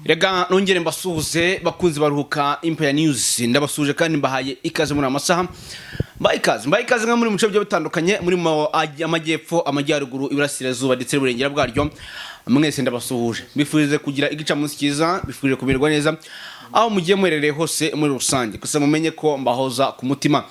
Rega nongere mbasuhuze bakunzi baruhuka Empire News ndabasuje kandi mbahaye ikaze muri amasaha mbaikaze nka muri muce byo bitandukanye muri amajyepfo amajyaruguru iburasirazuba ndetse n'uburengera bwaryo mwese ndabasuhuje bifurize kugira igica munsi cyiza bifurije kumererwa neza aho mugiye mwerereye hose muri rusange gusa mumenye ko mbahoza ku mutima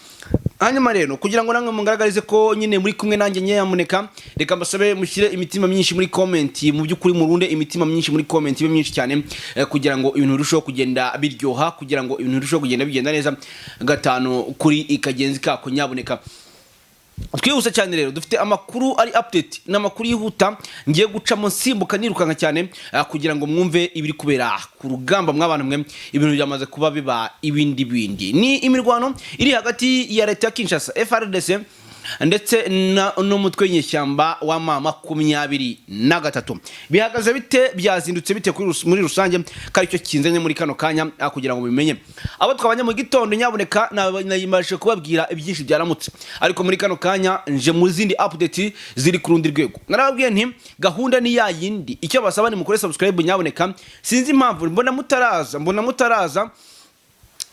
hanyuma rero kugira ngo namwe mungaragarize ko nyine muri kumwe nanjye nyamuneka reka mbasabe mushyire imitima myinshi muri comment mu byukuri murunde imitima myinshi muri comment ibe myinshi cyane kugira ngo ibintu birusheho kugenda biryoha kugira ngo ibintu birusheho kugenda bigenda neza gatano kuri ikagenzi kako nyaboneka twihuse cyane rero dufite amakuru ari update n'amakuru yihuta ngiye gucamo simbuka nirukanka cyane kugira ngo mwumve ibiri kubera ku rugamba mw'abantu mwe ibintu byamaze kuba biba ibindi ni imirwano iri hagati ya leta ya Kinshasa Frdc ndetse no mutwe nyeshyamba wa mama 23 bihagaze bite byazindutse bite muri rusange kari cyo kinzanye muri kano kanya kugira ngo bimenye abo twabanye mu gitondo nyaboneka nayimaje kubabwira ibyinshi byaramutse ariko muri kano kanya nje mu zindi update ziri ku rundi rwego narababwiye nti gahunda ni yayindi icyo basaba ni mukore subscribe nyaboneka sinzi impamvu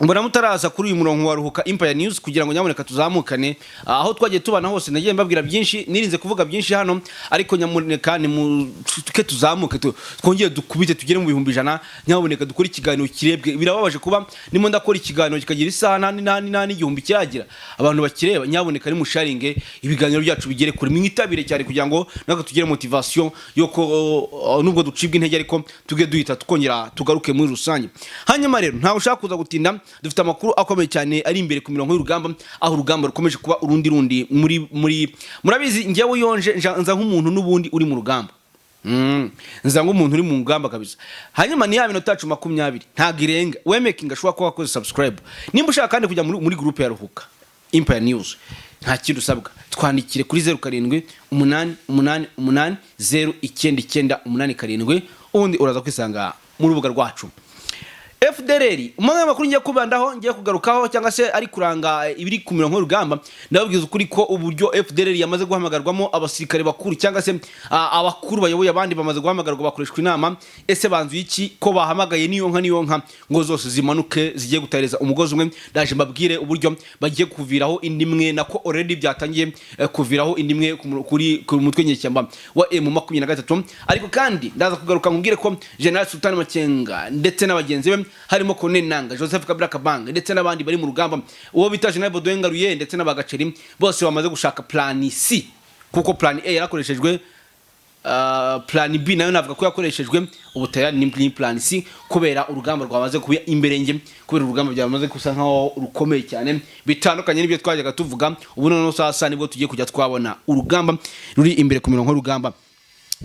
mbona mutaraza kuri uyu murongo waruhuka Empire News kugira ngo nyamureka tuzamukane aho twagiye tubana hose nagiye mbabwira byinshi nirinze kuvuga byinshi hano ariko nyamureka ni tuke tuzamuke twongeye dukubite tugere mu 100 nyaboneka dukora ikiganiro kirebwe birababaje kuba nimo ndakora ikiganiro kikagira isaha nani igihumbi kiragira abantu bakireba nyaboneka ni musharinge ibiganiro byacu bigere kuri mwitabire cyane kugira ngo nako tugere motivation yoko nubwo ducibwa intege ariko tuge duhita tukongera tugaruke muri rusange hanyuma rero nta ushaka kuza gutinda dufite amakuru akomeye cyane ari imbere ku mirongo y'urugamba aho urugamba rukomeje kuba urundi muri murabizi ngiye yonje nza nk'umuntu n'ubundi uri mu rugamba nza nk'umuntu uri mu rugamba kabisa hanyuma ni ya minota 20 ntago irenga wemaking ashobora kuba wakoze subscribe nimba ushaka kandi kujya muri groupe ya ruhuka Empire News nta kintu usabwa twandikire kuri 0788089097 ubundi uraza kwisanga mu rubuga rwacu FDLR umwe makuru ngiye kubandaho ngiye kugarukaho cyangwa se ari kuranga ibiri ku mirongo y'urugamba ndababwiza ukuri ko uburyo FDLR yamaze guhamagarwamo abasirikare bakuru cyangwa se abakuru bayoboye abandi bamaze guhamagarwa bakoreshwa inama ese banzuye iki ko bahamagaye niyo nka ngo zose zimanuke zigiye gutareza umugozi umwe ndaje mbabwire uburyo bagiye kuviraho indimwe nako already byatangiye kuviraho indimwe kuri mutwe nyeshyamba wa M23 ariko kandi ndaza kugaruka nkubwire ko General Sultan Makenga ndetse n'abagenzi be harimo Nanga Joseph Kabila Kabanga ndetse n'abandi bari mu rugamba uwo bita General Bodoengaruye ndetse n'abagaceri bose bamaze gushaka plan C kuko plan A yarakoreshejwe plan B nayo navuga ko yakoreshejwe ubutaya ni plan C kubera urugamba rwamaze kuba imberenge kubera urugamba byamaze kusa nkaho rukomeye cyane bitandukanye n'ibyo twajyaga tuvuga ubu none sasa nibwo tugiye kujya twabona urugamba ruri imbere ku mirongo y'urugamba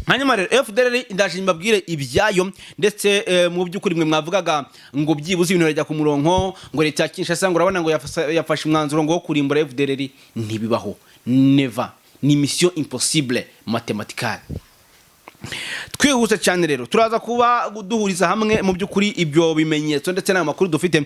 hanyuma rero FDLR ndaje mbabwire ibyayo ndetse mu byukuri mwe mwavugaga ngo byibuze ibintu rajya ku murongo ngo leta ya Kinshasa ngo urabona ngo yafashe umwanzuro ngo kurimbura FDLR ntibibaho never ni mission impossible mathématicale twihuse cyane rero turaza kuba duhuriza hamwe mu byukuri ibyo bimenyetso ndetse n'amakuru dufite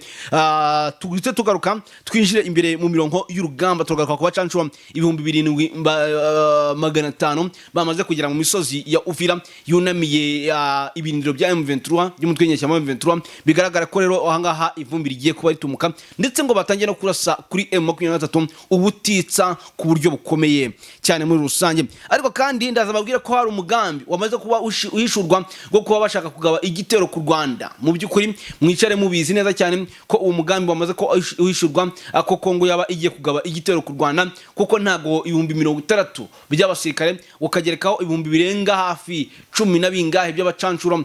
tugitse tugaruka twinjire imbere mu mirongo y'urugamba tugaruka ku Abacancuro 2500 bamaze kugera mu misozi ya Uvira yunamiye ibiniro bya M23 by'umutwe nyeshyamba M23 bigaragara ko rero ahangaha ivumbi rigiye kuba ritumuka ndetse ngo batangiye no kurasa kuri M23 ubutitsa ku buryo bukomeye cyane muri rusange ariko kandi ndaza babwira ko hari umugambi wamaze kuba uhishurwa ngo kuba bashaka kugaba igitero ku Rwanda mu byukuri mwicare mubizi neza cyane ko uwo mugambi wamaze ko uhishurwa ko Kongo yaba igiye kugaba igitero ku Rwanda kuko ntago 60 by'abasirikare ukagerekaho 1000 birenga hafi 10 nabingahe by'abacancuro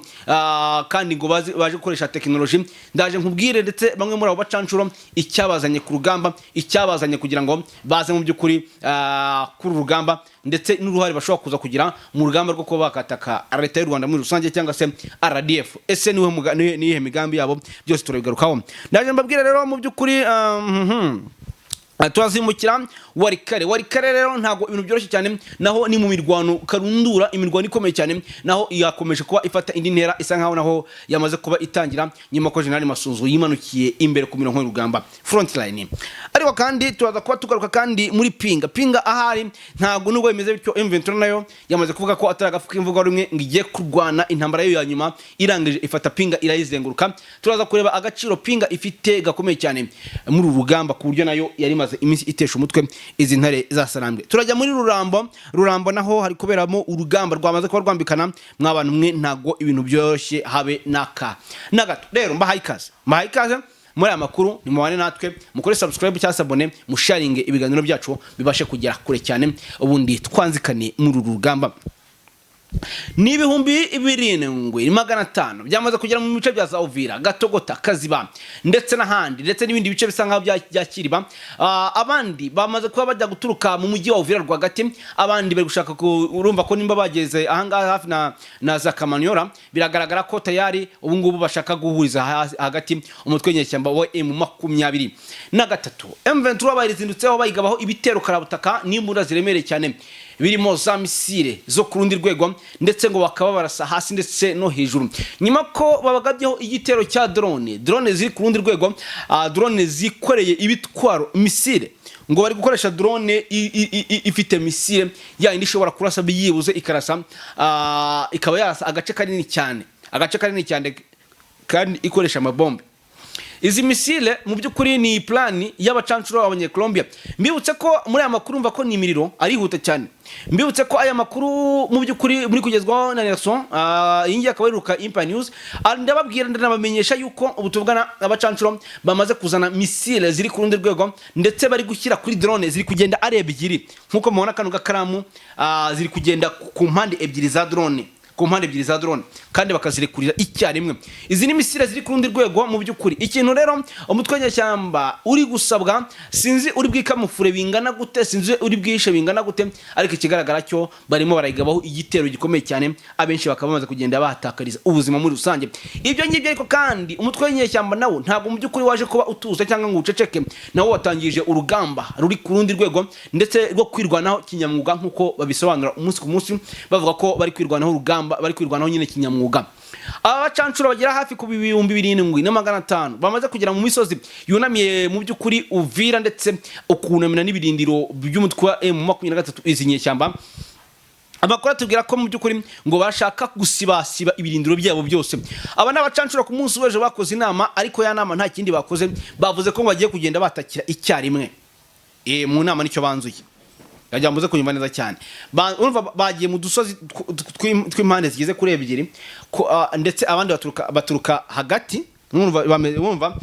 kandi ngo baje gukoresha technology ndaje nkubwire ndetse bamwe muri abo bacancuro icyabazanye ku rugamba icyabazanye kugira ngo baze mu byukuri kuri rugamba ndetse n'uruhare bashobora kuza kugira mu rugamba rwo kuba bakataka leta y'u Rwanda muri rusange cyangwa se RDF ese nihe migambi yabo byose turabigarukaho ndaje mbabwira rero mu byukuri turazimukira warikare rero ntago ibintu byoroshye cyane naho ni mu mirwano karundura imirwano ikomeye cyane naho yakomeje kuba ifata indi ntera isa nkaho naho yamaze kuba itangira nyuma ko General Masunzu yimanukiye imbere ku mirongo y'urugamba front line. Ariko kandi turaza kuba tugaruka kandi muri pinga ahari ntago nubwo bimeze bityo M23 nayo yamaze kuvuga ko ataragafuka imvugo rumwe ngiye kurwana intambara yo ya nyuma irangije ifata pinga irayizenguruka. Turaza kureba agaciro pinga ifite gakomeye cyane muri urugamba ku buryo nayo yari maze iminsi itesha umutwe izi ntare zasarambwe. Turajya muri rurambo naho hari kuberamo urugamba rwamaze kuba rwambikana mwabantu mwe ntago ibintu byoroshye habe naka nagato. Rero mbahaye ikaze muri amakuru ni mubane natwe mukore subscribe cyangwa abone musharinge ibiganiro byacu bibashe kugera kure cyane ubundi twanzikane muri rugamba. Ni ibihumbi 7,500 byamaze kugera mu bice bya Uvira, Gatogota, Kaziba ndetse n'ahandi ndetse n'ibindi bice bisa nkaho bya Kiriba. Abandi bamaze kuba bajya guturuka mu mujyi wa Uvira rwagati, abandi bari gushaka urumva ko nimba bageze ahangaha hafi na za Kamanyora biragaragara ko tayari ubu ngubu bashaka guhuriza hagati umutwe nyeshyamba wa M23. M23 barizindutseho bayigabaho ibitero karabutaka n'imbunda ziremereye cyane birimo za misile zo kurundi rwego ndetse ngo bakaba barasa hasi ndetse no hejuru nyuma ko babagabyeho igitero cya drone ziri kurundi rwego, drone zikoreye ibitwaro misile ngo bari gukoresha drone ifite misile ya indi ishobora kurasa biyibuze ikarasa ikaba yarasa agace kanini cyane kandi ikoresha amabombe. Izi misile mu byukuri ni plan y'abacancuro abanye Colombia. Mbibutse ko muri aya makuru mva ko ni imiriro ari huta cyane. Mbibutse ko aya makuru mu byukuri muri kugezwaho na Nelson yingiye akabaruka Impa News. Ndababwira ndanabamenyesha yuko ubutuvugana abacancuro bamaze kuzana misile ziri ku rundi rwego ndetse bari gushyira kuri drone ziri kugenda ari ebyiri nkuko mubona kanu gakaramu ziri kugenda ku mpande ebyiri za drone kandi bakazirekurira icyarimwe. Izi ni misile ziri kurundi rwego mu byukuri. Ikintu rero umutwe nyashyamba uri gusabwa sinzi uri bwikamufure bingana gute, sinzi uri bwishe bingana gute, ariko ikigaragara cyo barimo barayigabaho igitero gikomeye cyane abenshi bakabamaze kugenda bahatakariza ubuzima muri rusange. Ibyo ngibyo ariko kandi umutwe nyeshyamba nawo ntago mu byukuri waje kuba utuza cyangwa ngo uceceke, nawo watangije urugamba ruri kurundi rwego ndetse rwo kwirwanaho kinyamwuga nkuko babisobanura umunsi ku munsi bavuga ko bari kwirwanaho urugamba bari kwirwanaho nyine kinyamwuga. Abacancuro bagera hafi ku 7,500 bamaze kugera mu misozi yunamiye mu byukuri Uvira ndetse ukunamina n'ibirindiro by'umutwe wa M23 izi nyeshyamba. Amakuru tubwira ko mu byukuri ngo bashaka gusibasiba ibirindiro byabo byose. Aba n'abacancuro ku munsi weje bakoze inama, ariko ya nama nta kindi bakoze, bavuze ko bagiye kugenda batakira icyarimwe. Mu nama nicyo banzuye yajyambuze kunyuma neza cyane. Urumva bagiye mu dusozi tw'impande zigize kuri ebyiri ndetse abandi baturuka hagati. Urumva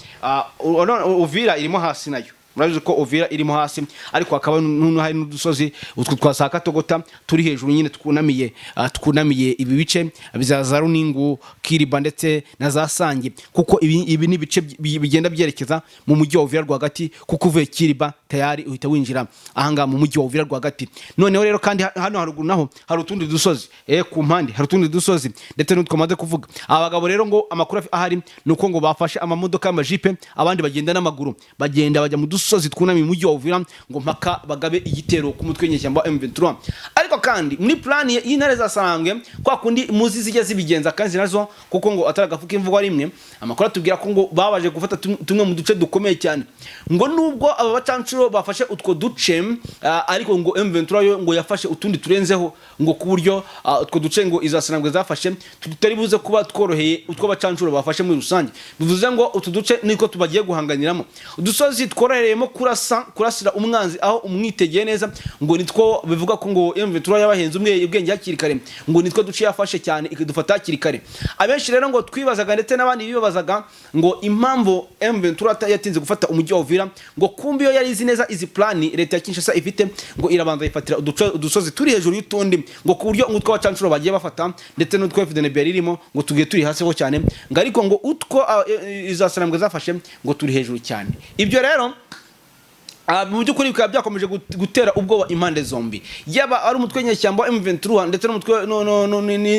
Uvira irimo hasi nayo, murabizi ko Uvira irimo hasi ariko hakaba hari n'udusozi utwo twasaka Togota turi hejuru nyine twunamiye ibi bice bizaza Runingu, Kiriba ndetse na za Sange, kuko ibi ni bice bigenda byerekeza mu mujyi wa Uvira rwagati, kuko uvuye Kiriba tayari uhita winjira ahanga mu mujyi wa Uvira rwagati. Noneho rero kandi hano haruguru naho hari utundi dusozi ku mpande hari utundi dusozi ndetse n'utwamaze kuvuga. Abagabo rero ngo amakuru ahari nuko ngo bafashe amamodoka y'amajipe, abandi bagenda n'amaguru bajya mu dusozi twunamiye umujyi wa Uvira ngo mpaka bagabe igitero ku mutwe nyeshyamba M23. Ariko kandi muri plan y'intare zasarambwe kwa kundi muzi zijya zibigenza kandi nazo kuko ngo ataragafuka imvugo rimwe, amakuru atubwira ko ngo babaje gufata tumwe mu duce dukomeye cyane, ngo nubwo aba bacancuro bafashe utwo duce ariko ngo M23 yo ngo yafashe utundi turenzeho, ngo ku buryo utwo duce ngo izasarambwe zafashe tutari buze kuba tworoheye utwo bacancuro bafashe muri rusange. Bivuze ngo utu duce niko tubagiye guhanganiramo. Udusozi tworohereyemo kurasira umwanzi aho umwitegeye neza, ngo nitwo bivuga ko ngo M23 yabahenze ubwenge hakiri kare, ngo nitwo duce yafashe cyane ikidufata hakiri kare. Abenshi rero ngo twibazaga ndetse n'abandi bibazaga ngo impamvu M23 yatinze gufata umujyi wa Uvira, ngo kumbi yo yari izi neza izi plan leta ya Kinshasa ifite, ngo irabanza ifatira udusozi turi hejuru y'utundi, ngo ku buryo utwo bacancuro bagiye bafata ndetse n'utwo FDNB irimo ngo tugiye turi hasi ho cyane, ngo ariko ngo utwo izasarambwe zafashe ngo turi hejuru cyane. Ibyo rero mu by'ukuri bikaba byakomeje gutera ubwoba impande zombi, yaba ari umutwe nyeshyamba M23 ndetse n'umutwe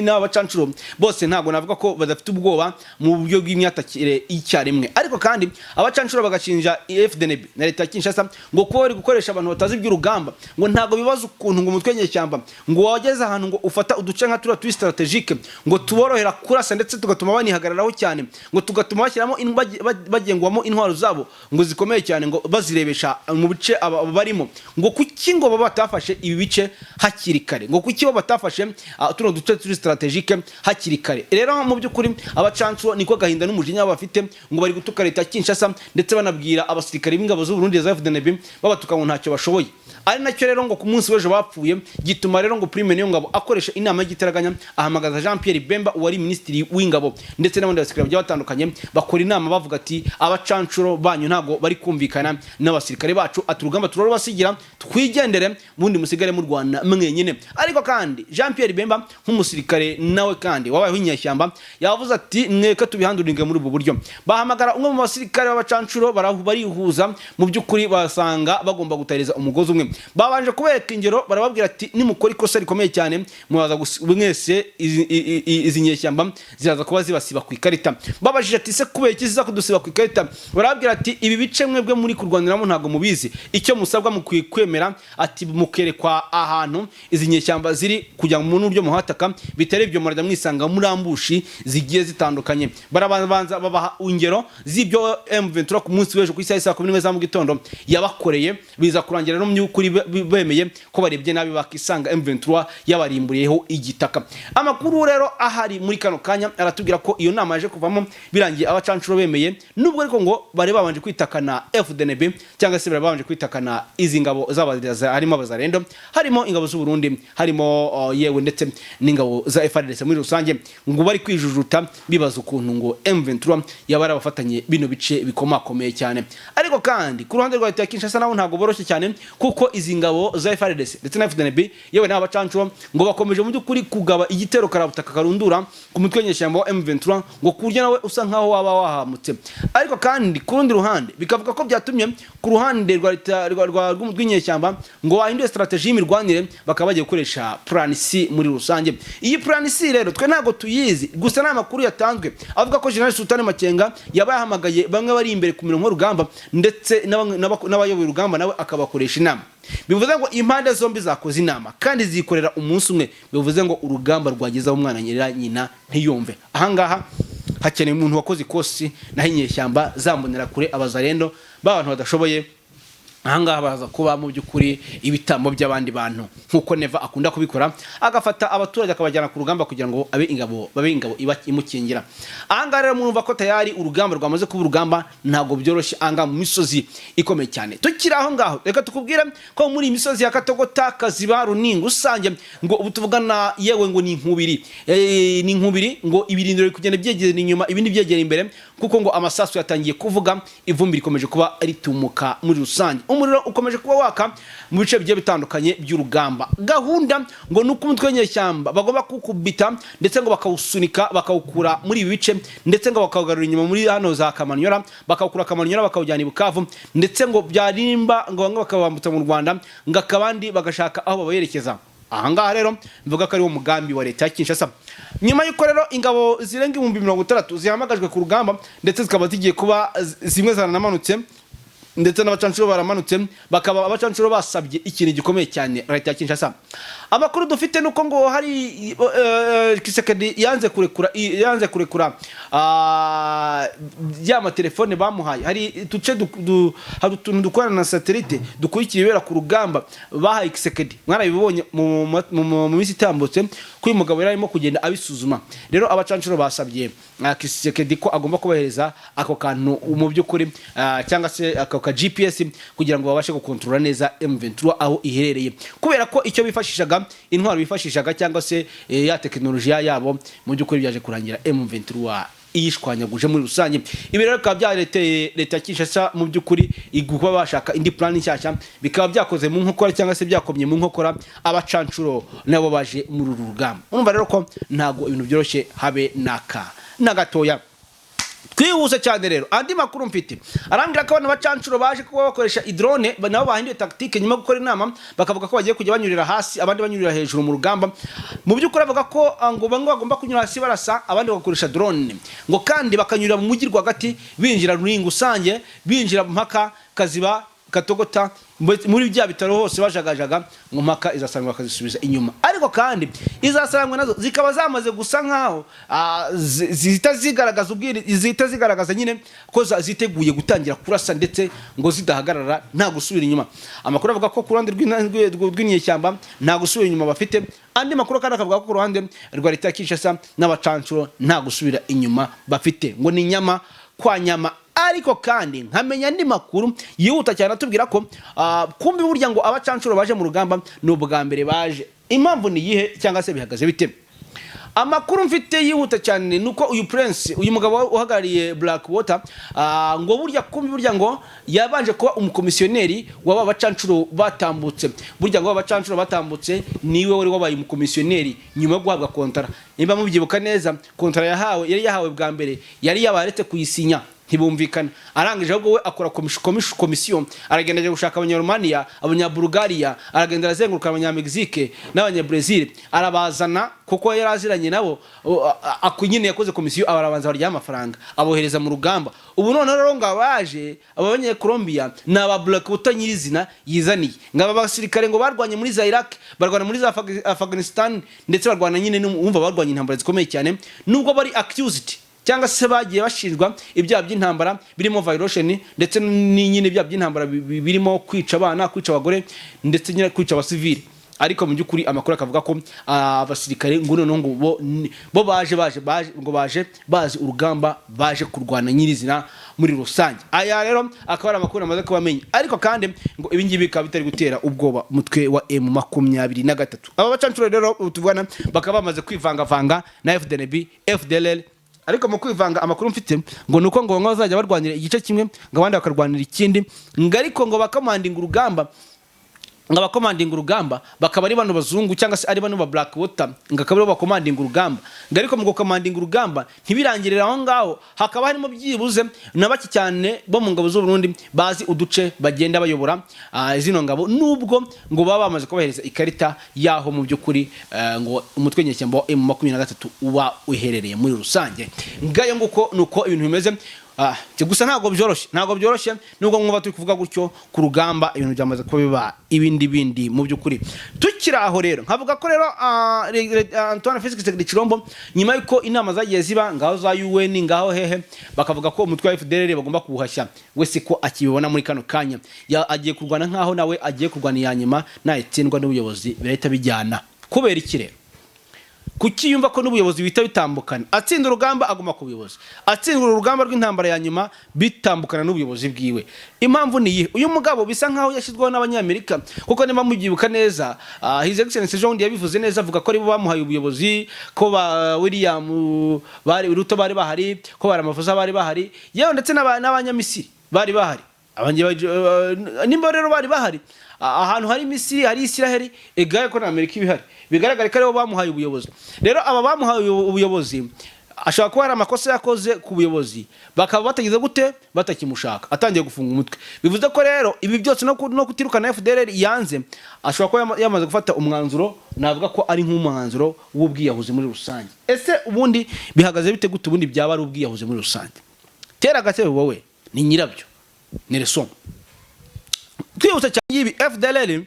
n'abacancuro bose ntago navuga ko badafite ubwoba mu buryo bw'imyatakire icyarimwe. Ariko kandi abacancuro bagashinja FDNB na leta ya Kinshasa ngo ko bari gukoresha abantu batazi by'urugamba, ngo ntago bibaza ukuntu ngo umutwe nyeshyamba ngo wageze ahantu ngo ufata uduce nka tura twi strategique ngo tuborohera kurasa ndetse tugatuma banihagararaho cyane, ngo tugatuma bashyiramo bagengwamo intwaro zabo ngo zikomeye cyane, ngo bazirebesha mu bice barimo, ngo kuki ngo baba batafashe ibi bice hakiri kare, ngo kuki baba batafashe tuno duce turi strategique hakiri kare. Rero mu by'ukuri abacancuro niko gahinda n'umujinya bafite, ngo bari gutuka leta Kinshasa ndetse banabwira abasirikare b'ingabo z'u Burundi za FDNB babatuka ngo ntacyo bashoboye. Ari nacyo rero ngo ku munsi w'ejo bapfuye gituma rero ngo Prime niyo ngabo akoresha inama y'igitaraganya ahamagaza Jean Pierre Bemba wari ministiri w'ingabo ndetse n'abandi basirikare bagiye batandukanye, bakora inama bavuga ati abacancuro banyu ntago bari kumvikana n'abasirikare bacu, aturugamba turabasigira twigendere bundi musigare mu Rwanda mwenyine. Ariko kandi Jean Pierre Bemba nk'umusirikare nawe kandi wabaye w'inyeshyamba yavuze ati mweka tubihanduringe muri ubu buryo. Bahamagara umwe mu basirikare b'abacancuro barihuza, mu by'ukuri basanga bagomba gutariza umugozi umwe. Babanje kubereka ingero barababwira ati nimukora ikosa rikomeye cyane mubaza mwese izi nyeshyamba ziraza kuba zibasiba ku ikarita. Babajije ati se kubera iki ziza kudusiba ku ikarita, barababwira ati ibi bice mwebwe muri kurwaniramo ntago mubizi, icyo musabwa mu kwemera ati mukerekwa ahantu izi nyeshyamba ziri kujya mu n'uryo muhataka, bitari ibyo murajya mwisanga muri ambushi zigiye zitandukanye. Barabanza babaha ingero z'ibyo M23 ku munsi w'ejo ku isaha 11 za mu gitondo yabakoreye, biza kurangira no mu kuri bemeye ko barebye nabi bakisanga M23 yabarimburiyeho igitaka. Amakuru rero ahari muri kano kanya aratubwira ko iyo nama yaje kuvamo birangiye abacancuro bemeye, nubwo ariko ngo bari babanje kwitakana FDNB cyangwa se bari babanje kwitakana izi ngabo z'abazaza, harimo abazarendo, harimo ingabo z'u Burundi, harimo yewe ndetse n'ingabo za Frdc muri rusange, ngo bari kwijujuta bibaza ukuntu ngo M23 yabara abafatanye bino bice bikomakomeye cyane. Ariko kandi ku ruhande rwa leta ya Kinshasa naho ntago boroshye cyane, kuko izi ngabo za Frdc ndetse na FDNB yewe n'abacancuro ngo bakomeje mu by'ukuri kugaba igitero karabutaka karundura ku mutwe nyeshyamba wa M23, ngo kurya nawe usa nkaho waba wahamutse. Ariko kandi ku rundi ruhande bikavuga ko byatumye ku ruhande rwa rw'umunyeshyamba ngo wahinduye strategy y'imirwanire, bakaba bagiye gukoresha plan C muri rusange. Iyi plan C rero twe ntago tuyizi, gusa n'amakuru yatanzwe avuga ko General Sultan Makenga yabahamagaye bamwe bari imbere ku mirongo y'urugamba ndetse n'abayoboye urugamba nawe akabakoresha inama. Bivuze ngo impande zombi zakoze inama kandi zikorera umunsi umwe, bivuze ngo urugamba rwagezaho umwana nyina ntiyumve. Ahangaha hakeneye umuntu wakoze ikosi naho inyeshyamba zambonera kure abazarendo b'abantu badashoboye. Ahangaha baza kuba mu by'ukuri ibitambo by'abandi bantu nkuko Neva akunda kubikora, agafata abaturage akabajyana ku rugamba kugira ngo babe ingabo imukingira. Ahangaha rero mwumva ko tayari urugamba rwamaze kuba urugamba ntago byoroshye anga mu misozi ikomeye cyane. Tukiri aho ngaho reka tukubwira ko muri imisozi ya Katogota, Kaziba, Runingo usange ngo ubu tuvugana yewe ngo ni inkubiri ngo ibirindiro biri kugenda byegera inyuma ibindi byegera imbere, kuko ngo amasasu yatangiye kuvuga, ivumbi rikomeje kuba ritumuka muri rusange, umuriro ukomeje kuba waka mu bice bigiye bitandukanye by'urugamba. Gahunda ngo nuko umutwe w'inyeshyamba bagomba kukubita ndetse ngo bakawusunika bakawukura muri ibi bice, ndetse ngo bakawugarura inyuma muri hano za Kamanyora, bakawukura Kamanyora bakawujyana i Bukavu, ndetse ngo byarimba ngo bamwe bakabambutsa mu Rwanda, ngo akabandi bagashaka aho babayerekeza. Ahangaha rero mvuga ko ari wo mugambi wa leta ya Kinshasa. Nyuma y'uko rero ingabo zirenga 60,000 zihamagajwe ku rugamba ndetse zikaba zigiye kuba zimwe zaranamanutse ndetse n'abacancuro baramanutse, bakaba abacancuro basabye ikintu gikomeye cyane leta ya Kinshasa. Amakuru dufite nuko ngo hari Kisekedi yanze kurekura ya telefone bamuhaye, hari tuce hari utuntu dukorana na satellite dukurikira ibera ku rugamba bahaye Kisekedi. Mwarabibonye mu minsi itambutse ko uyu mugabo yarimo kugenda abisuzuma. Rero abacancuro basabye Kisekedi ko agomba kubahereza ako kantu mu by'ukuri cyangwa se ka GPS kugira ngo babashe gukontrola neza M23 aho iherereye, kubera ko icyo bifashishaga intwaro bifashishaga cyangwa se ya tekinolojiya yabo mu by'ukuri byaje kurangira M23 iyishwanyaguje muri rusange. Ibi rero bikaba byareteye leta ya Kinshasa mu by'ukuri iguha bashaka indi plan nshyashya, bikaba byakoze mu nkokora cyangwa se byakomye mu nkokora abacancuro nabo baje muri uru rugamba. Urumva rero ko ntago ibintu byoroshye habe na gatoya. twihuse cyane rero andi makuru mfite arambwira ko abantu bacancuro baje kuba bakoresha idrone nabo bahinduye tactique nyuma gukora inama bakavuga ko bagiye kujya banyurira hasi abandi banyurira hejuru mu rugamba mu by'ukuri bavuga ko ngo bamwe bagomba kunyura hasi barasa abandi bagakoresha drone ngo kandi bakanyurira mu mujyi rwagati binjira ruringa usange binjira mpaka Kaziba Katogota muri bya bitaro hose bajagajaga ngo mpaka izasangwa bakazisubiza inyuma ariko kandi izasangwa nazo zikaba zamaze gusa nkaho zitazigaragaza nyine ko ziteguye gutangira kurasa ndetse ngo zidahagarara nta gusubira inyuma amakuru avuga ko ku ruhande rw'inyeshyamba nta gusubira inyuma bafite andi makuru kandi akavuga ko ku ruhande rwa leta ya Kinshasa n'abacancuro nta gusubira inyuma bafite ngo ni nyama kwa nyama ariko kandi nkamenya andi makuru yihuta cyane atubwira ko kumbi burya ngo abacancuro baje mu rugamba no bwa mbere baje impamvu ni yihe cyangwa se bihagaze bite amakuru mfite yihuta cyane nuko uyu prince uyu mugabo uhagarariye Blackwater ngo burya kumbi burya ngo yabanje kuba umukomisiyoneri waba bacancuro batambutse burya ngo abacancuro batambutse niwe wari wabaye umukomisiyoneri nyuma yo guhabwa kontara nimba mubyibuka neza kontara yari yahawe bwa mbere yari yabaretse kuyisinya ntibumvikana arangije ahubwo we akora komisiyo aragenda gushaka abanyaromania abanyabulgaria aragenda azenguruka abanyamegizike n'abanyabrazil arabazana kuko yaraziranye nabo akunyine yakoze komisiyo abarabanza barya amafaranga abohereza mu rugamba ubu none rero ngabaje abanye Colombia n'aba Blackwater nyirizina yizaniye ngaba basirikare ngo barwanye muri za Iraq barwana muri za Afghanistan ndetse barwana nyine n'umva barwanye intambara zikomeye cyane nubwo bari accused cyangwa se bagiye bashinjwa ibyaha by'intambara birimo violation ndetse nyine ibyaha by'intambara birimo kwica abana kwica abagore ndetse nyine kwica abasivili ariko mu byukuri amakuru akavuga ko abasirikare ngo none bo baje bazi urugamba baje kurwana nyirizina muri rusange aya rero akaba amakuru amaze kubamenya ariko kandi ngo ibingibi bikaba bitari gutera ubwoba mutwe wa M23 aba bacancuro rero tuvugana bakaba bamaze kwivanga na FDLR ariko mu kwivanga amakuru mfite ngo nuko ngo bazajya barwanira igice kimwe ngo abandi bakarwanira ikindi ngo ariko ngo bakamandinga urugamba bakaba ari bano bazungu cyangwa se ari bano ba Blackwater ngo akaba ari bakomandinga urugamba ngo ariko mu gukomandinga urugamba ntibirangirira aho ngaho hakaba harimo byibuze nabaki cyane bo mu ngabo z'u Burundi bazi uduce bagenda bayobora izino ngabo nubwo ngo baba bamaze kubahereza ikarita yaho mu byukuri ngo umutwe nyeshyamba wa M23 uba uherereye muri rusange ngayo nguko nuko ibintu bimeze gusa ntago byoroshye nubwo mwumva turi kuvuga gutyo ku rugamba ibintu byamaze kuba biba ibindi mu byukuri tukiraho rero nkavuga ko rero Antoine Frdc Chilombo nyuma yuko inama zagiye ziba ngaho za UN ngaho hehe bakavuga ko umutwe wa FDLR bagomba kubuhashya wese ko akibibona muri kano kanya agiye kurwana nkaho nawe agiye kurwana yanyuma nayitsindwa n'ubuyobozi birahita bijyana kubera iki rero kuki yumva ko n'ubuyobozi bita bitambukana atsinda urugamba aguma ku buyobozi atsinda urugamba rw'intambara ya nyuma bitambukana n'ubuyobozi bwiwe impamvu ni uyu mugabo bisa nkaho yashizweho n'abanyamerika kuko niba mubyibuka neza his excellency John yabivuze neza avuga ko ari bo bamuhaye ubuyobozi ko ba William Ruto bari bahari ko baramafuza bari bahari yewe ndetse n'abanyamisiri bari bahari nimba rero bari bahari ahantu hari Misiri hari Israel egaye ko na Amerika ibihari bigaragara ko aribo bamuhaye ubuyobozi rero aba bamuhaye ubuyobozi ashaka ko hari amakosa yakoze ku buyobozi bakaba batagize gute batakimushaka atangiye gufunga umutwe bivuze ko rero ibi byose no kutirukana FDLR yanze ashaka ko yamaze gufata umwanzuro navuga ko ari nk'umwanzuro w'ubwiyahuzi muri rusange ese ubundi bihagaze bite gute ubundi byaba ari ubwiyahuzi muri rusange tera gatebe wowe ni nyirabyo ni leson twihuse cyane yibi FDLR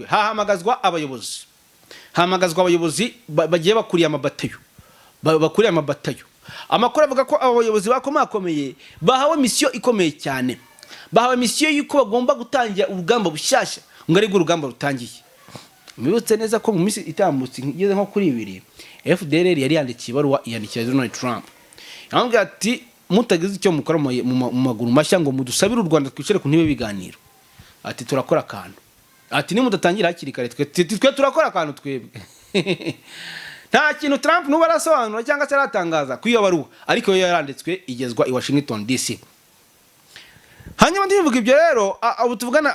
hahamagazwa abayobozi bagiye bakuriye amabatayo amakuru avuga ko abayobozi bakomakomeye bahawe misiyo ikomeye cyane bahawe misiyo yuko bagomba gutangira urugamba bushyashya ngo ari urugamba rutangiye mibutse neza ko mu minsi itambutse igeze nko kuri 2 FDLR yari yandikiye ibaruwa iyandikira Donald Trump yambwiye ati mutagize icyo mukora mu maguru mashya ngo mudusabire u Rwanda twicare ku ntebe biganiro ati turakora akantu ati nimudatangira hakiri kare twe turakora akantu twebwe nta kintu Trump nuba arasobanura cyangwa se aratangaza kwiyo baruwa ariko yo yaranditswe igezwa i Washington DC hanyuma ndivuga ibyo rero abo tuvugana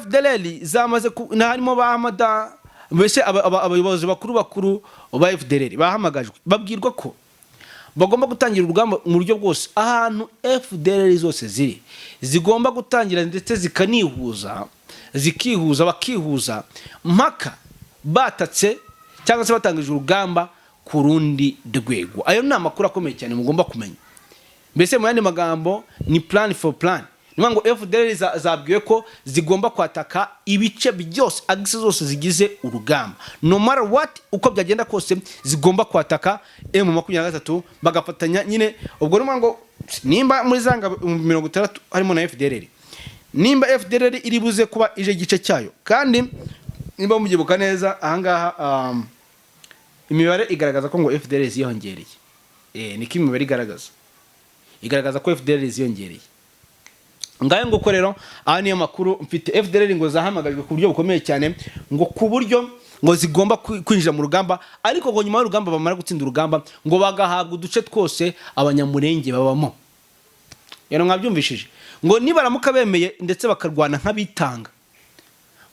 FDLR zamaze harimo bahamada mbese abayobozi bakuru ba FDLR bahamagajwe babwirwa ko bagomba gutangira urugamba mu buryo bwose. Ahantu FDLR zose ziri zigomba gutangira ndetse zikanihuza, zikihuza, bakihuza mpaka batatse cyangwa se batangije urugamba ku rundi rwego. Ayo ni amakuru akomeye cyane mugomba kumenya. Mbese mu yandi magambo ni plan for plan. Nimango FDLR zabwiwe ko zigomba kwataka ibice byose, agise zose zigize urugamba. No matter what, uko byagenda kose zigomba kwataka M23 bagafatanya nyine. Ubwo nimango nimba muri zanga 60 harimo na FDLR, nimba FDLR iri buze kuba ije gice cyayo, kandi nimba mugibuka neza ahangaha imibare igaragaza ko ngo FDLR ziyongereye. Niki imibare igaragaza ko FDLR ziyongereye. Ngaye ngo korero aha niyo makuru mfite. FDLR ngo zahamagajwe ku buryo bukomeye cyane, ngo ku buryo ngo zigomba kwinjira mu rugamba, ariko ngo nyuma y'urugamba bamara gutsinda urugamba ngo bagahabwa uduce twose abanyamurenge babamo. Yano mwabyumvishije, ngo nibaramuka bemeye ndetse bakarwana nk'abitanga,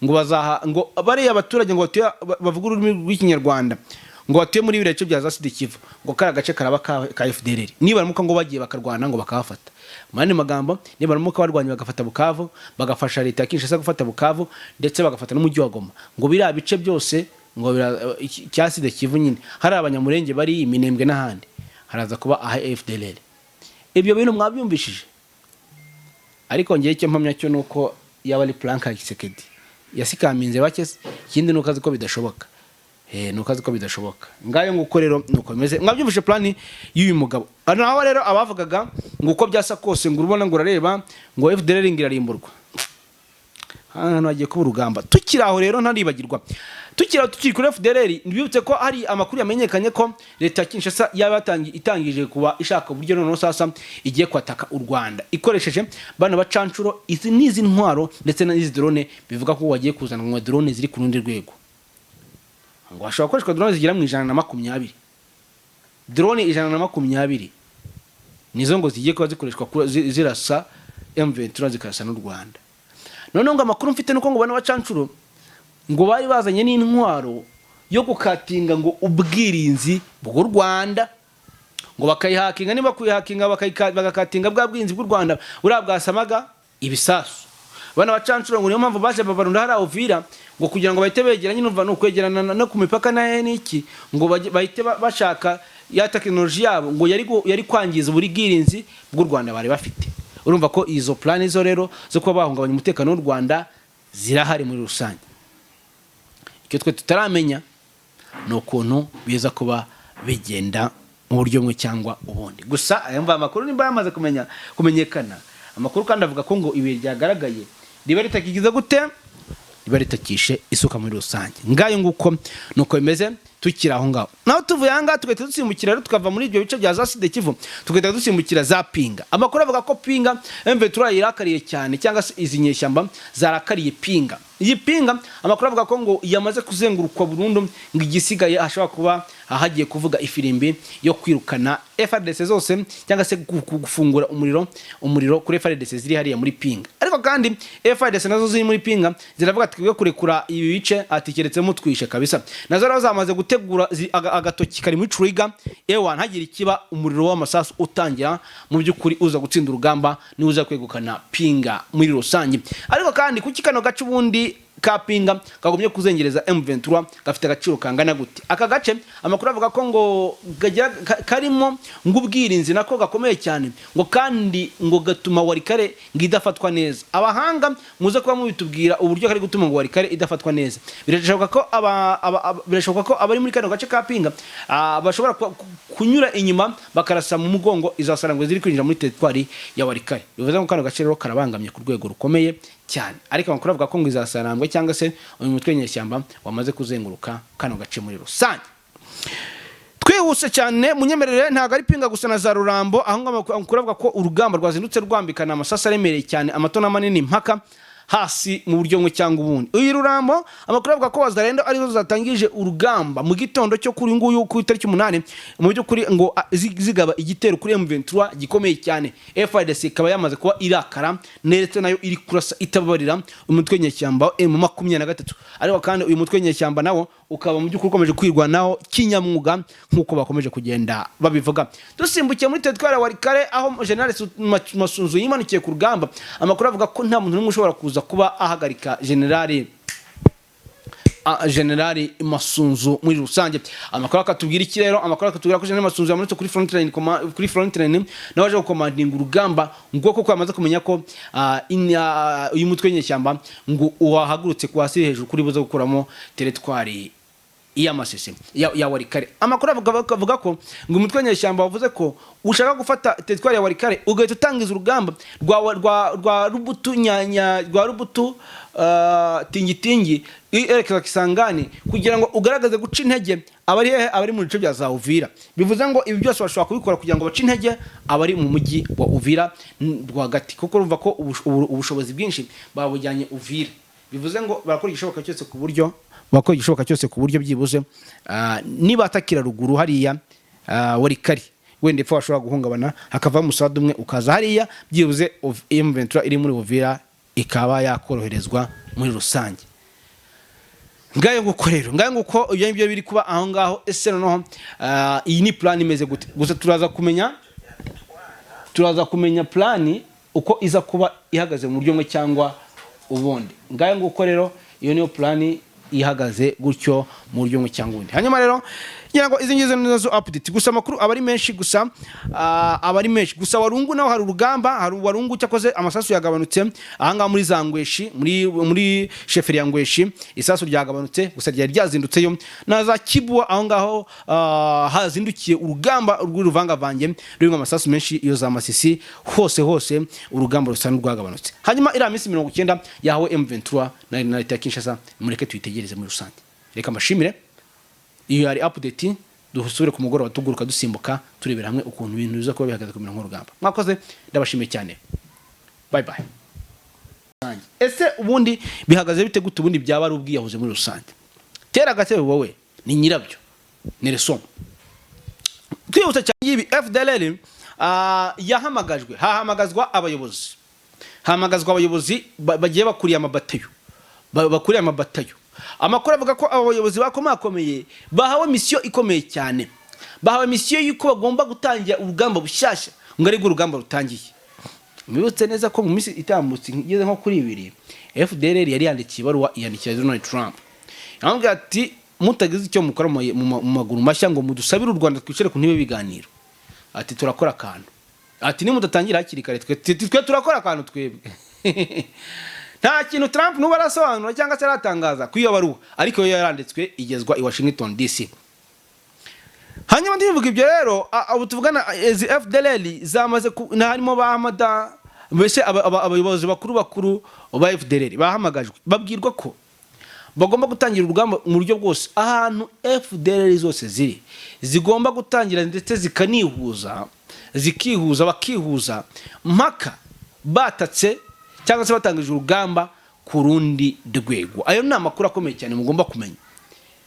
ngo bazaha ngo bari abaturage ngo bavuga ururimi rw'ikinyarwanda, ngo batuye muri birecho bya Zaside Kivu, ngo kara gace karaba ka FDLR. Nibaramuka ngo bagiye bakarwana ngo bakafata. Mani magambo, nibaramuka barwanya bagafata Bukavu, bagafasha leta Kinshasa gufata Bukavu, ndetse bagafata n'umujyi wa Goma, ngo bira bice byose ngo cyaside Kivu nyine hari abanyamurenge bari Minembwe n'ahandi, haraza kuba FDLR. Ibyo bintu mwabyumvishije. Ariko ngiye cyo mpamya cyo nuko yaba ari Planka Kisekedi yasikaminze bakese, ikindi nuko azi ko bidashoboka. Nuko azi ko bidashoboka. Ngayo nguko rero nuko bimeze. Mwabyumvishe plan y'uyu mugabo. Naho rero abavugaga ngo uko byasa kose ngo urubona ngo urareba ngo FDLR ngirarimburwa. Hano agiye kuba urugamba. Tukiraho rero ntaribagirwa. Tukiri kuri FDLR, nibibutse ko hari amakuru yamenyekanye ko leta Kinshasa itangije kuba ishaka uburyo none sasa igiye kwataka u Rwanda ikoresheje bana Abacancuro, izi nizi ntwaro ndetse n'izi drone. Bivuga ko wagiye kuzana ngo drone ziri ku rundi rwego, ngo ashobora gukoreshwa drone zigira mu 120. Drone 120 nizo ngo zigiye kuba zikoreshwa zirasa M23 zikarasa n'u Rwanda. None ngo amakuru mfite nuko ngo bana Abacancuro ngo bari bazanye n'intwaro yo gukatinga ngo ubwirinzi bw'u Rwanda, ngo bakayihakinga, niba kuyihakinga bagakatinga bwa bwirinzi bw'u Rwanda burabwasamaga ibisasu. Bana Abacancuro ngo niyo mpamvu baje babarunda hari Uvira, ngo kugira ngo bahite begeranye n'uva no kwegerana no ku mipaka na n'iki, ngo bahite bashaka ya technology yabo ngo yari kwangiza buri bwirinzi bw'u Rwanda bari bafite. Urumva ko izo plan izo rero zo kuba bahungabanya umutekano w'u Rwanda zirahari muri rusange. Icyo twe tutaramenya no kuntu biza kuba bigenda mu buryo bumwe cyangwa ubundi. Gusa ayumva amakuru nimba yamaze kumenyekana, amakuru kandi avuga ko ngo ibi ryagaragaye riba ritakigize gute, riba ritakishe isuka muri rusange. Ngayo nguko nuko bimeze. Tukira aho ngaho naho tuvuye hanga tugahita dusimbukira rero tukava muri ibyo bice bya Zaside Kivu tugahita dusimbukira za Pinga. Amakuru avuga ko Pinga M23 irakariye cyane, cyangwa se izi nyeshyamba zarakariye Pinga. Iyi Pinga amakuru avuga ko ngo yamaze kuzengurukwa burundu, ngo igisigaye ashobora kuba ahagiye kuvuga ifirimbi yo kwirukana Frdc zose, cyangwa se gufungura umuriro kuri Frdc ziri hariya muri Pinga. Ariko kandi Frdc nazo ziri muri Pinga ziravuga twebwe kurekura ibi bice atikeretse mutwishe kabisa. Nazo rero zamaze gutegura agatoki kari muri trigger ewa ntagira ikiba umuriro w'amasasu utangira mu byukuri uza gutsinda urugamba ni uza kwegukana Pinga muri rusange. Ariko kandi kuki kano gace ubundi ka Pinga kagomye kuzengereza M23 gafite agaciro kangana gute? Aka gace amakuru avuga ko ngo karimo ngubwirinzi nako gakomeye cyane, ngo kandi ngo gatuma Warikare ngidafatwa neza. Abahanga muze kuba mubitubwira uburyo kari gutuma ngo Warikare idafatwa neza. Birashoboka ko abari muri kano gace ka Pinga bashobora kunyura inyuma bakarasa mu mugongo izasarangwe ziri kwinjira muri territoire ya Warikare. Bivuze ko kano gace rero karabangamye ku rwego rukomeye cyane. Ariko amakuru avuga ko ngo izasarangwe cyangwa se uyu mutwe nyeshyamba wamaze kuzenguruka kano gace muri rusange. Twihuse cyane munyemerere ntago ari Pinga gusa na za Rurambo, aho amakuru avuga ko urugamba rwazindutse rwambikana amasasa aremereye cyane, amatona manini mpaka hasi mu buryo bumwe cyangwa ubundi. Uyu Rurambo amakuru avuga ko Wazarendo arizo zatangije urugamba mu gitondo cyo kuri nguyu ku itariki 8 mu byo kuri ngo zigaba igitero kuri M23 gikomeye cyane. Frdc ikaba yamaze kuba irakara ndetse nayo iri kurasa itababarira umutwe nyeshyamba M23. Ariko kandi uyu mutwe nyeshyamba nawo ukaba mu by'ukuri ukomeje kwirwanaho kinyamwuga nk'uko bakomeje kugenda babivuga. Dusimbukiye muri teritwari ya Walikale aho General Masunzu yimanukiye ku rugamba, amakuru avuga ko nta muntu n'umwe ushobora kuza kuba ahagarika Generali Masunzu muri rusange. Amakuru akatubwira iki rero? Amakuru akatubwira ko General Masunzu yamanutse kuri front line nawe aje gukomandinga urugamba, ngo koko yamaze kumenya ko uyu mutwe w'inyeshyamba ngo uhagurutse ku hasi hejuru kuri buze gukuramo teritwari y'amasese ya Walikale. Amakuru avuga ko ngo umutwe w'inyeshyamba wavuze ko ushaka gufata teritwari ya Walikale ugahita utangiza urugamba rwa rubutu rwa rubutu tingitingi erekeza Kisangani kugira ngo ugaragaze guca intege abari mu bice bya za Uvira. Bivuze ngo ibi byose bashobora kubikora kugira ngo bace intege abari mu mujyi wa Uvira rwagati, kuko urumva ko ubushobozi bwinshi babujyanye Uvira. Bivuze ngo barakora igishoboka cyose ku buryo byibuze niba atakira ruguru hariya Walikale wende pfa bashobora guhungabana hakava musada umwe ukaza hariya byibuze M23 iri muri Uvira ikaba yakoroherezwa muri rusange. Ngayo nguko ibyo biri kuba aho ngaho. Ese noneho iyi ni plan imeze gute? Gusa turaza kumenya plan uko iza kuba ihagaze mu buryo mwe cyangwa ubundi. Ngayo nguko rero iyo niyo plan ihagaze gutyo mu buryo mwe cyangwa ubundi. Hanyuma rero ngira ngo izi ngizo nazo update gusa amakuru abari menshi gusa Warungu naho hari urugamba, hari Warungu cyakoze amasasu yagabanutse ahanga muri Zangweshi muri sheferi ya Ngweshi isasu ryagabanutse gusa ryari ryazindutseyo naza Kibwa aho ngaho hazindukiye urugamba rw'uruvangavange rurimo amasasu menshi iyo za Masisi hose urugamba rusanzwe rwagabanutse. Hanyuma ira minsi 90 yahawe M23 na leta ya Kinshasa, mureke tuyitegereze muri rusange. Reka mbashimire. Iyo ari update dusubire ku mugoroba tuguruka dusimbuka turebera hamwe ukuntu ibintu biza kuba bihagaze ku mirongo rugamba. Mwakoze ndabashimiye cyane. Bye bye. Ese ubundi bihagaze bite gute ubundi byaba ari ubwiyahuze muri rusange? Tera gatebe wowe ni nyirabyo. Ni leson. Twibutsa cyane ibi FDLR hahamagazwa abayobozi. Hamagazwa abayobozi bagiye bakuriye amabatayo. Amakuru avuga ko abayobozi bakomakomeye bahawe mission ikomeye cyane. Bahawe mission yuko bagomba gutangira urugamba bushyashya ngo ari urugamba rutangiye. Mubutse neza ko mu minsi itambutse ngeze nko kuri 2 FDLR yari yandikiye baruwa iyandikira Donald Trump. Yambwiye ati mutagize icyo mukora mu maguru mashya ngo mudusabire u Rwanda twicare ku ntebe biganiro. Ati turakora akantu. Ati ni mudatangira hakiri kare twe turakora akantu twebwe. Nta kintu Trump nuba arasobanura cyangwa se aratangaza kwiyo baruwa, ariko yo yaranditswe igezwa i Washington DC. Hanyuma ndivuga ibyo rero abo tuvugana FDLR zamaze harimo bahamada mbese abayobozi bakuru ba FDLR bahamagajwe babwirwa ko bagomba gutangira urugamba mu buryo bwose. Ahantu FDLR zose zigomba gutangira ndetse bakihuza mpaka batatse cyangwa se batangije urugamba ku rundi rwego. Ayo ni amakuru akomeye cyane mugomba kumenya.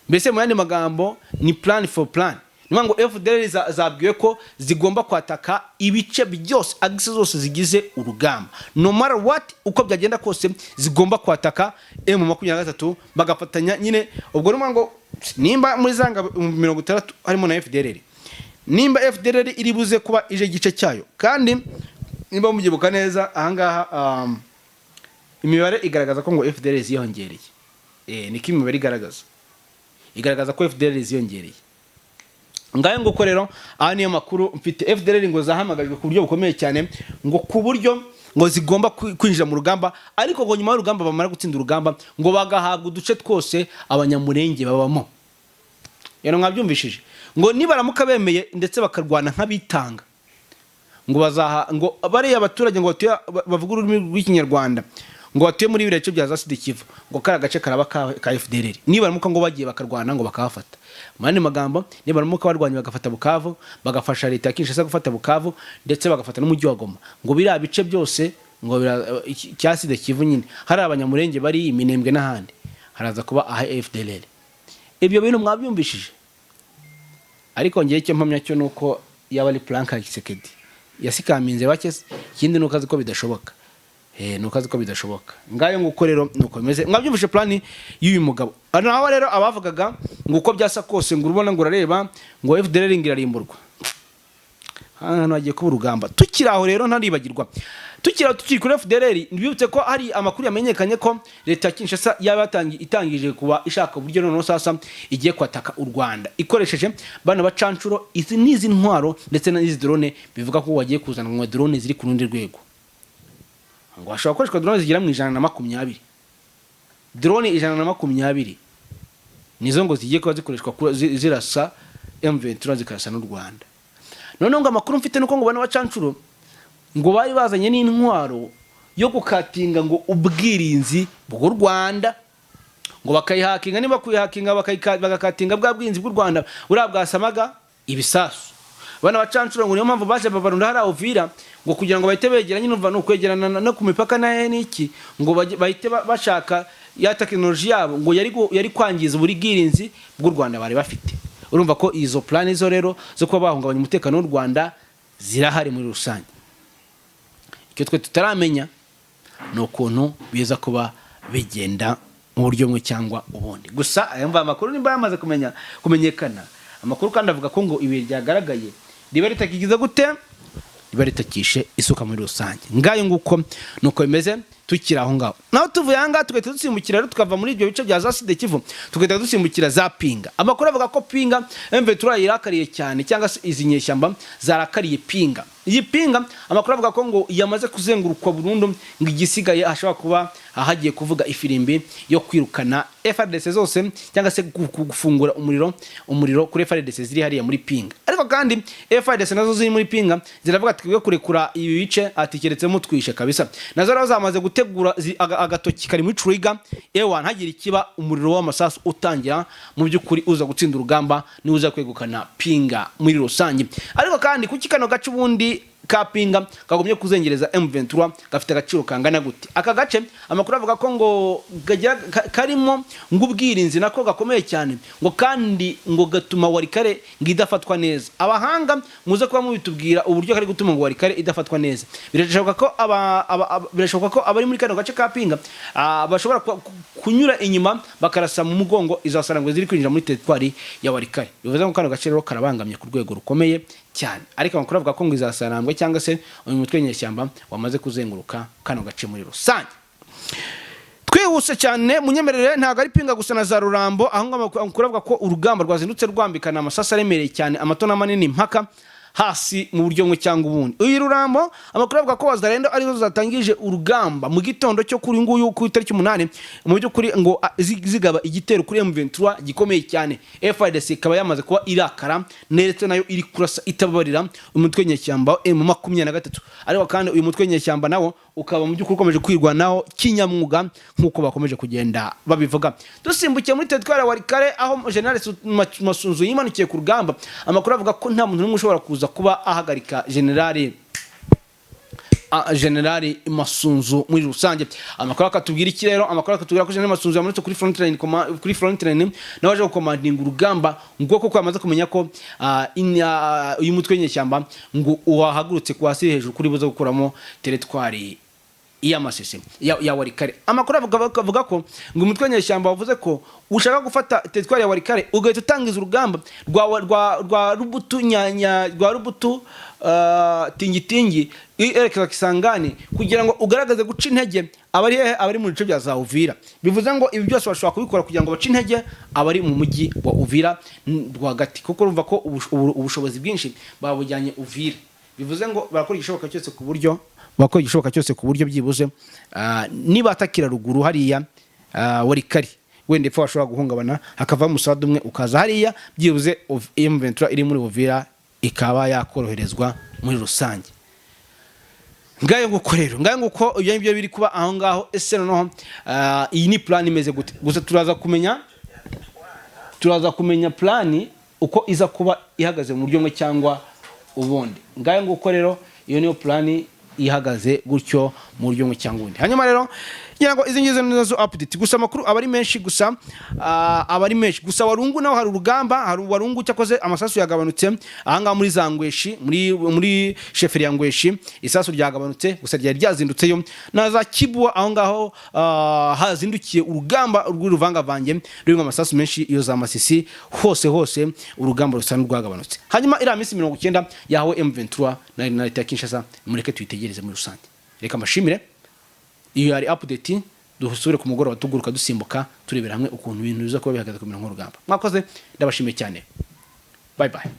Mbese mu yandi magambo ni plan for plan. Nimango FDLR zabwiwe ko zigomba kwataka ibice byose agise zose zigize urugamba. No matter what uko byagenda kose zigomba kwataka M23 bagafatanya nyine. Ubwo nimango nimba muri zanga 60 harimo na FDLR. Nimba FDLR iri buze kuba ije gice cyayo kandi nimba mugibuka neza ahangaha imibare igaragaza ko ngo FDLR ziyongereye. Niki imibare igaragaza ko FDLR ziyongereye. Ngaye ngo ko rero aha niyo makuru mfite. FDLR ngo zahamagajwe ku buryo bukomeye cyane ngo ku buryo ngo zigomba kwinjira mu rugamba, ariko ngo nyuma y'urugamba bamara gutsinda urugamba ngo bagahabwa uduce twose abanyamurenge babamo. Yano mwabyumvishije ngo nibaramuka bemeye ndetse bakarwana nk'abitanga ngo ngo bariya abaturage ngo bavuga ururimi rw'ikinyarwanda ngo batuye muri birecho bya za Sidikivu ngo kara gace karaba ka FDLR nibaramuka ngo bagiye bakarwana ngo bakafata. Mani magambo nibaramuka barwanye bagafata Bukavu, bagafasha leta ya Kinshasa gufata Bukavu ndetse bagafata n'umujyi wa Goma, ngo bira bice byose ngo cya Sidikivu nyine hari abanyamurenge bari Minembwe n'ahandi haraza kuba FDLR. Ibyo bintu mwabyumvishije, ariko ngiye cyo mpamya cyo nuko yaba ari Planka Kisekedi yasikaminze bakese, ikindi nuko azi ko bidashoboka. nuko azi ko bidashoboka. Ngayo nguko rero nuko bimeze. Mwabyumvishe plan y'uyu mugabo. Naho rero abavugaga ngo uko byasa kose ngo urubona ngo urareba ngo FDLR ngirarimburwa. Hano hagiye kuba urugamba. Tukiraho rero ntaribagirwa. Tukiri kuri FDLR nibibutse ko hari amakuru yamenyekanye ko leta ya Kinshasa itangije kuba ishaka uburyo noneho sasa igiye kwataka u Rwanda ikoresheje bana bacancuro izi nizi ntwaro ndetse n'izi drone bivuga ko wagiye kuzana ngo drone ziri ku rundi rwego. Ngo ashobora gukoreshwa drone zigira mu 120. Drone 120 nizo ngo zigiye kuba zikoreshwa zirasa M23 zikarasa n'u Rwanda. None ngo amakuru mfite nuko ngo bana bacancuro ngo bari bazanye n'intwaro yo gukatinga ngo ubwirinzi bw'u Rwanda ngo bakayihakinga niba kuyihakinga bagakatinga bwa bwirinzi bw'u Rwanda burabwasamaga ibisasu. Bana bacancuro ngo niyo mpamvu baje babarunda hari Uvira ngo kugira ngo bahite begeranye n'umva no kwegerana no ku mipaka na n'iki ngo bahite bashaka ya technology yabo ngo yari kwangiza buri bwirinzi bw'u Rwanda bari bafite. Urumva ko izo plan izo rero zo kuba bahungabanya umutekano w'u Rwanda zirahari muri rusange. Icyo twe tutaramenya no kuntu biza kuba bigenda mu buryo bumwe cyangwa ubundi. Gusa ayumva amakuru nimba yamaze kumenyekana amakuru kandi avuga ko ngo ibi ryagaragaye riba ritakigize gute riba ritakishe isuka muri rusange. Ngayo nguko nuko bimeze tukira aho ngaho. Naho tuvuye anga tugahita dusimbukira rero tukava muri ibyo bice bya za Sud Kivu tugahita dusimbukira za Pinga. Amakuru avuga ko Pinga M23 irakariye cyane cyangwa se izi nyeshyamba zarakariye Pinga. Iyi Pinga amakuru avuga ko ngo yamaze kuzengurukwa burundu ngo igisigaye ashobora kuba ahagiye kuvuga ifirimbi yo kwirukana Frdc zose cyangwa se gufungura umuriro kuri Frdc ziri hariya muri Pinga. Ariko kandi Frdc nazo ziri muri Pinga ziravuga twebwe kurekura ibi bice atikeretse mutwishe kabisa. Nazo rero zamaze gutegura agatoki kari muri trigger ewa ntagira ikiba umuriro w'amasasu utangira mu byukuri uza gutsinda urugamba ni uza kwegukana Pinga muri rusange. Ariko kandi kuki kano gace ubundi ka Pinga kagumye kuzengereza M23 gafite agaciro kangana gute. Aka gace amakuru avuga ko ngo karimo ngubwirinzi nako gakomeye cyane ngo kandi ngo gatuma warikare ngidafatwa neza. Abahanga muze kuba mubitubwira uburyo kari gutuma ngo warikare idafatwa neza. Birashoboka ko abari muri kano gace ka Pinga bashobora kunyura inyuma bakarasa mu mugongo izasarangwe ziri kwinjira muri territoire ya warikare. Bivuze ngo kano gace rero karabangamye ku rwego rukomeye cyane. Ariko amakuru avuga ko ngo izasarangwe cyangwa se uyu mutwe nyeshyamba wamaze kuzenguruka kano gace muri rusange. Twihuse cyane munyemerere ntago ari Pinga gusa na za Rurambo aho amakuru avuga ko urugamba rwazindutse rwambikana amasasa aremereye cyane amatona manini mpaka hasi mu buryo bumwe cyangwa ubundi. Uyu Rurambo amakuru avuga ko Wazarendo arizo zatangije urugamba mu gitondo cyo kuri nguyu ku itariki 8 mu byo kuri ngo zigaba igitero kuri M23 gikomeye cyane. Frdc kaba yamaze kuba irakara neretse nayo iri kurasa itababarira umutwe nyeshyamba M23. Ariko kandi uyu mutwe nyeshyamba nawo ukaba mu byukuri ukomeje kwirwanaho kinyamwuga nkuko bakomeje kugenda babivuga. Dusimbukiye muri territoire ya Warikare aho General Masunzu yimanukiye ku rugamba amakuru avuga ko nta muntu n'umwe ushobora kuza kuba ahagarika General Masunzu muri rusange. Amakuru akatubwira iki rero amakuru akatubwira ko General Masunzu yamanutse kuri front line nawaje gukomandinga urugamba ngo koko yamaze kumenya ko uyu mutwe nyeshyamba ngo uhagurutse kwasi hejuru kuri buza gukuramo territoire iya Masisi ya Warikare. Amakuru avuga ko ngo umutwe nyeshyamba wavuze ko ushaka gufata territoire ya Warikare ugahita utangiza urugamba rwa rubutu nyanya rwa rubutu tingitingi erekeza Kisangani kugira ngo ugaragaze guca intege abari mu bice bya za Uvira. Bivuze ngo ibi byose bashobora kubikora kugira ngo bace intege abari mu mujyi wa Uvira rwagati kuko urumva ko ubushobozi bwinshi babujyanye Uvira. Bivuze ngo barakora igishoboka cyose ku buryo byibuze niba atakira ruguru hariya Warikare wende pfa bashobora guhungabana hakava musada umwe ukaza hariya byibuze M23 iri muri Uvira ikaba yakoroherezwa muri rusange. Ngayo nguko ibyo biri kuba aho ngaho. Ese noneho iyi ni plan imeze gute? Gusa turaza kumenya plan uko iza kuba ihagaze mu buryo bumwe cyangwa ubundi. Ngayo nguko rero iyo niyo plan ihagaze gutyo mu buryo bumwe cyangwa ubundi. Hanyuma rero ngira ngo izi ngizo nazo update gusa amakuru abari menshi gusa Warungu naho hari urugamba, hari Warungu cyakoze amasasu yagabanutse ahanga muri Zangweshi muri sheferi ya Ngweshi isasu ryagabanutse gusa ryari ryazindutseyo na za Kibwa aho ngaho hazindukiye urugamba rw'uruvangavange rurimo amasasu menshi iyo za Masisi hose urugamba rusanzwe rwagabanutse. Hanyuma ira minsi 90 yahawe M23 na leta ya Kinshasa mureke tuyitegereze muri rusange. Reka mashimire iyo yari update dusubire ku mugoroba tuguruka dusimbuka turebera hamwe ukuntu ibintu biza kuba bihagaze ku mirongo y'urugamba. Mwakoze ndabashimiye cyane. Bye bye.